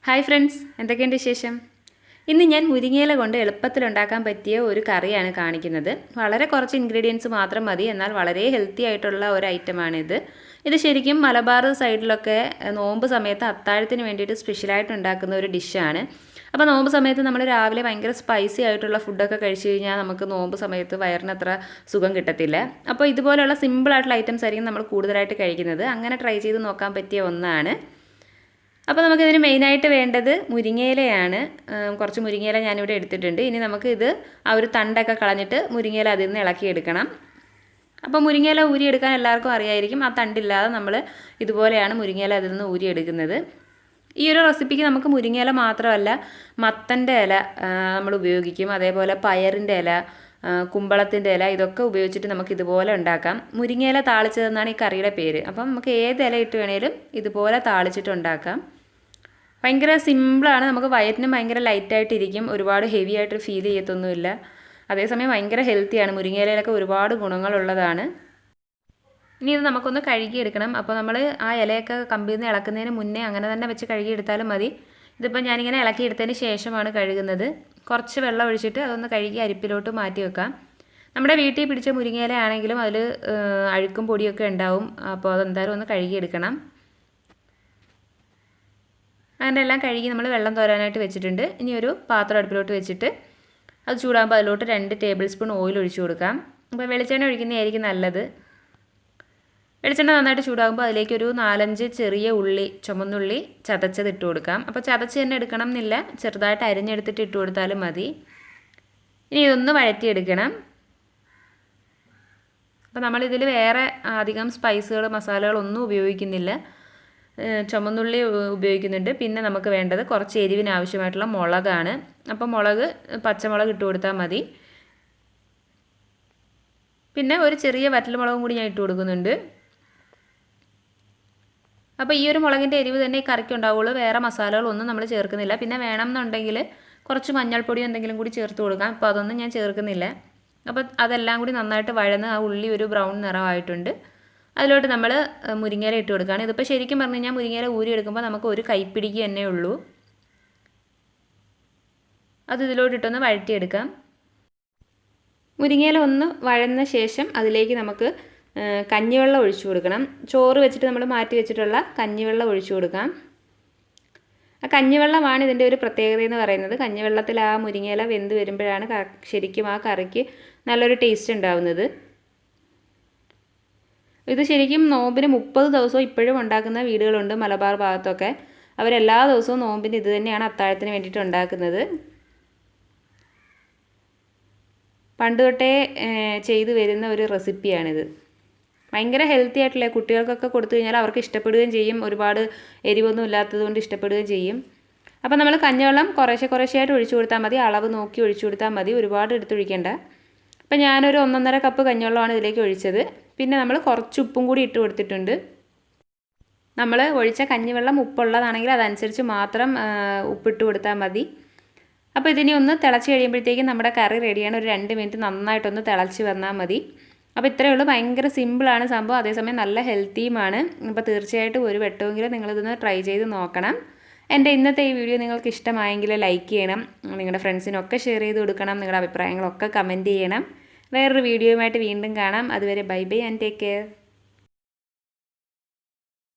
Hi friends, എന്തൊക്കെയുണ്ട് വിശേഷം? ഇന്ന് ഞാൻ മുരിങ്ങയില കൊണ്ട് എളുപ്പത്തിൽ ഉണ്ടാക്കാൻ പറ്റിയ ഒരു കറിയാണ് കാണിക്കുന്നത്. വളരെ കുറച്ച് ഇൻഗ്രീഡിയൻസ് മാത്രം മതി, എന്നാൽ വളരെ ഹെൽത്തി ആയിട്ടുള്ള ഒരു ഐറ്റമാണിത്. ഇത് ശരിക്കും മലബാർ സൈഡിലൊക്കെ നോമ്പ് സമയത്ത് അത്താഴത്തിന് വേണ്ടിയിട്ട് സ്പെഷ്യലായിട്ട് ഉണ്ടാക്കുന്ന ഒരു ഡിഷാണ്. അപ്പോൾ നോമ്പ് സമയത്ത് നമ്മൾ രാവിലെ ഭയങ്കര സ്പൈസി ആയിട്ടുള്ള ഫുഡൊക്കെ കഴിച്ചു കഴിഞ്ഞാൽ നമുക്ക് നോമ്പ് സമയത്ത് വയറിന് അത്ര സുഖം കിട്ടത്തില്ല. അപ്പോൾ ഇതുപോലെയുള്ള സിമ്പിളായിട്ടുള്ള ഐറ്റംസ് ആയിരിക്കും നമ്മൾ കൂടുതലായിട്ട് കഴിക്കുന്നത്. അങ്ങനെ ട്രൈ ചെയ്ത് നോക്കാൻ പറ്റിയ ഒന്നാണ്. അപ്പോൾ നമുക്കിതിന് മെയിനായിട്ട് വേണ്ടത് മുരിങ്ങയിലയാണ്. കുറച്ച് മുരിങ്ങയില ഞാനിവിടെ എടുത്തിട്ടുണ്ട്. ഇനി നമുക്ക് ഇത് ആ ഒരു തണ്ടൊക്കെ കളഞ്ഞിട്ട് മുരിങ്ങയില അതിൽ നിന്ന് ഇളക്കിയെടുക്കണം. അപ്പോൾ മുരിങ്ങയില ഊരിയെടുക്കാൻ എല്ലാവർക്കും അറിയായിരിക്കും. ആ തണ്ടില്ലാതെ നമ്മൾ ഇതുപോലെയാണ് മുരിങ്ങയില അതിൽ നിന്ന് ഊരിയെടുക്കുന്നത്. ഈ ഒരു റെസിപ്പിക്ക് നമുക്ക് മുരിങ്ങയില മാത്രമല്ല, മത്തൻ്റെ ഇല നമ്മൾ ഉപയോഗിക്കും. അതേപോലെ പയറിൻ്റെ ഇല, കുമ്പളത്തിൻ്റെ ഇല, ഇതൊക്കെ ഉപയോഗിച്ചിട്ട് നമുക്ക് ഇതുപോലെ ഉണ്ടാക്കാം. മുരിങ്ങയില താളിച്ചതെന്നാണ് ഈ കറിയുടെ പേര്. അപ്പം നമുക്ക് ഏത് ഇല ഇട്ട് വേണേലും ഇതുപോലെ താളിച്ചിട്ട് ഉണ്ടാക്കാം. ഭയങ്കര സിമ്പിളാണ്. നമുക്ക് വയറ്റിനും ഭയങ്കര ലൈറ്റായിട്ടിരിക്കും. ഒരുപാട് ഹെവി ആയിട്ട് ഫീൽ ചെയ്യത്തൊന്നുമില്ല. അതേസമയം ഭയങ്കര ഹെൽത്തിയാണ്. മുരിങ്ങയിലയിലൊക്കെ ഒരുപാട് ഗുണങ്ങളുള്ളതാണ്. ഇനി ഇത് നമുക്കൊന്ന് കഴുകിയെടുക്കണം. അപ്പോൾ നമ്മൾ ആ ഇലയൊക്കെ കമ്പിൽ നിന്ന് ഇളക്കുന്നതിന് മുന്നേ അങ്ങനെ തന്നെ വെച്ച് കഴുകിയെടുത്താലും മതി. ഇതിപ്പോൾ ഞാനിങ്ങനെ ഇളക്കിയെടുത്തതിന് ശേഷമാണ് കഴുകുന്നത്. കുറച്ച് വെള്ളം ഒഴിച്ചിട്ട് അതൊന്ന് കഴുകി അരിപ്പിലോട്ട് മാറ്റി വെക്കാം. നമ്മുടെ വീട്ടിൽ പിടിച്ച മുരിങ്ങയില ആണെങ്കിലും അതിൽ അഴുക്കും പൊടിയൊക്കെ ഉണ്ടാവും. അപ്പോൾ അതെന്തായാലും ഒന്ന് കഴുകിയെടുക്കണം. അങ്ങനെ എല്ലാം കഴുകി നമ്മൾ വെള്ളം തോരാനായിട്ട് വെച്ചിട്ടുണ്ട്. ഇനി ഒരു പാത്രം അടുപ്പിലോട്ട് വെച്ചിട്ട് അത് ചൂടാകുമ്പോൾ അതിലോട്ട് 2 ടേബിൾ സ്പൂൺ ഓയിൽ ഒഴിച്ചു കൊടുക്കാം. അപ്പോൾ വെളിച്ചെണ്ണ ഒഴിക്കുന്നതായിരിക്കും നല്ലത്. വെളിച്ചെണ്ണ നന്നായിട്ട് ചൂടാകുമ്പോൾ അതിലേക്കൊരു 4-5 ചെറിയ ഉള്ളി, ചുമന്നുള്ളി ചതച്ചത് ഇട്ട് കൊടുക്കാം. അപ്പോൾ ചതച്ച് തന്നെ എടുക്കണം എന്നില്ല, ചെറുതായിട്ട് അരിഞ്ഞെടുത്തിട്ട് ഇട്ട് കൊടുത്താലും മതി. ഇനി ഇതൊന്ന് വഴറ്റിയെടുക്കണം. അപ്പോൾ നമ്മളിതിൽ വേറെ അധികം സ്പൈസുകൾ, മസാലകളൊന്നും ഉപയോഗിക്കുന്നില്ല. ചുമന്നുള്ളി ഉപയോഗിക്കുന്നുണ്ട്. പിന്നെ നമുക്ക് വേണ്ടത് കുറച്ച് എരിവിന് ആവശ്യമായിട്ടുള്ള മുളകാണ്. അപ്പോൾ പച്ചമുളക് ഇട്ട് കൊടുത്താൽ മതി. പിന്നെ ഒരു ചെറിയ വറ്റൽമുളകും കൂടി ഞാൻ ഇട്ട് കൊടുക്കുന്നുണ്ട്. അപ്പോൾ ഈ ഒരു മുളകിൻ്റെ എരിവ് തന്നെ ഈ കറിക്ക് ഉണ്ടാവുള്ളൂ. വേറെ മസാലകളൊന്നും നമ്മൾ ചേർക്കുന്നില്ല. പിന്നെ വേണമെന്നുണ്ടെങ്കിൽ കുറച്ച് മഞ്ഞൾപ്പൊടി എന്തെങ്കിലും കൂടി ചേർത്ത് കൊടുക്കാം. അപ്പോൾ അതൊന്നും ഞാൻ ചേർക്കുന്നില്ല. അപ്പോൾ അതെല്ലാം കൂടി നന്നായിട്ട് വഴന്ന് ആ ഉള്ളി ഒരു ബ്രൗൺ നിറമായിട്ടുണ്ട്. അതിലോട്ട് നമ്മൾ മുരിങ്ങയില ഇട്ട് കൊടുക്കുകയാണ്. ഇതിപ്പോൾ ശരിക്കും പറഞ്ഞു കഴിഞ്ഞാൽ മുരിങ്ങയില ഊരി എടുക്കുമ്പോൾ നമുക്ക് ഒരു കൈപ്പിടിക്ക് തന്നെ ഉള്ളൂ. അത് ഇതിലോട്ടിട്ടൊന്ന് വഴറ്റിയെടുക്കാം. മുരിങ്ങയില ഒന്ന് വഴന്ന ശേഷം അതിലേക്ക് നമുക്ക് കഞ്ഞിവെള്ളം ഒഴിച്ചു കൊടുക്കണം. ചോറ് വെച്ചിട്ട് നമ്മൾ മാറ്റി വെച്ചിട്ടുള്ള കഞ്ഞിവെള്ളം ഒഴിച്ചു കൊടുക്കാം. ആ കഞ്ഞിവെള്ളമാണ് ഇതിൻ്റെ ഒരു പ്രത്യേകത എന്ന് പറയുന്നത്. കഞ്ഞിവെള്ളത്തിൽ ആ മുരിങ്ങയില വെന്ത് വരുമ്പോഴാണ് ശരിക്കും ആ കറിക്ക് നല്ലൊരു ടേസ്റ്റ് ഉണ്ടാവുന്നത്. ഇത് ശരിക്കും നോമ്പിന് 30 ദിവസവും ഇപ്പോഴും ഉണ്ടാക്കുന്ന വീടുകളുണ്ട് മലബാർ ഭാഗത്തൊക്കെ. അവരെല്ലാ ദിവസവും നോമ്പിന് ഇത് തന്നെയാണ് അത്താഴത്തിന് വേണ്ടിയിട്ട് ഉണ്ടാക്കുന്നത്. പണ്ട് തൊട്ടേ ചെയ്തു വരുന്ന ഒരു റെസിപ്പിയാണിത്. ഭയങ്കര ഹെൽത്തി ആയിട്ടുള്ള, കുട്ടികൾക്കൊക്കെ കൊടുത്തു കഴിഞ്ഞാൽ അവർക്ക് ഇഷ്ടപ്പെടുകയും ചെയ്യും. ഒരുപാട് എരിവൊന്നും ഇല്ലാത്തത് കൊണ്ട് ഇഷ്ടപ്പെടുകയും ചെയ്യും. അപ്പോൾ നമ്മൾ കഞ്ഞിവെള്ളം കുറേശ്ശെയായിട്ട് ഒഴിച്ചു കൊടുത്താൽ മതി. അളവ് നോക്കി ഒഴിച്ചു കൊടുത്താൽ മതി. ഒരുപാട് എടുത്തൊഴിക്കേണ്ട. അപ്പോൾ ഞാനൊരു 1.5 കപ്പ് കഞ്ഞിവെള്ളമാണ് ഇതിലേക്ക് ഒഴിച്ചത്. പിന്നെ നമ്മൾ കുറച്ച് ഉപ്പും കൂടി ഇട്ട് കൊടുത്തിട്ടുണ്ട്. നമ്മൾ ഒഴിച്ച കഞ്ഞിവെള്ളം ഉപ്പുള്ളതാണെങ്കിൽ അതനുസരിച്ച് മാത്രം ഉപ്പിട്ട് കൊടുത്താൽ മതി. അപ്പോൾ ഇതിനി ഒന്ന് തിളച്ച് കഴിയുമ്പോഴത്തേക്കും നമ്മുടെ കറി റെഡിയാണ്. ഒരു 2 മിനിറ്റ് നന്നായിട്ടൊന്ന് തിളച്ച് വന്നാൽ മതി. അപ്പോൾ ഇത്രയേ ഉള്ളൂ. ഭയങ്കര സിമ്പിളാണ് സംഭവം, അതേസമയം നല്ല ഹെൽത്തിയുമാണ്. അപ്പോൾ തീർച്ചയായിട്ടും ഒരു വട്ടമെങ്കിലും നിങ്ങളിതൊന്ന് ട്രൈ ചെയ്ത് നോക്കണം. എൻ്റെ ഇന്നത്തെ ഈ വീഡിയോ നിങ്ങൾക്ക് ഇഷ്ടമായെങ്കിൽ ലൈക്ക് ചെയ്യണം. നിങ്ങളുടെ ഫ്രണ്ട്സിനൊക്കെ ഷെയർ ചെയ്ത് കൊടുക്കണം. നിങ്ങളുടെ അഭിപ്രായങ്ങളൊക്കെ കമൻറ്റ് ചെയ്യണം. വേറൊരു വീഡിയോയുമായിട്ട് വീണ്ടും കാണാം. അതുവരെ bye bye and take care.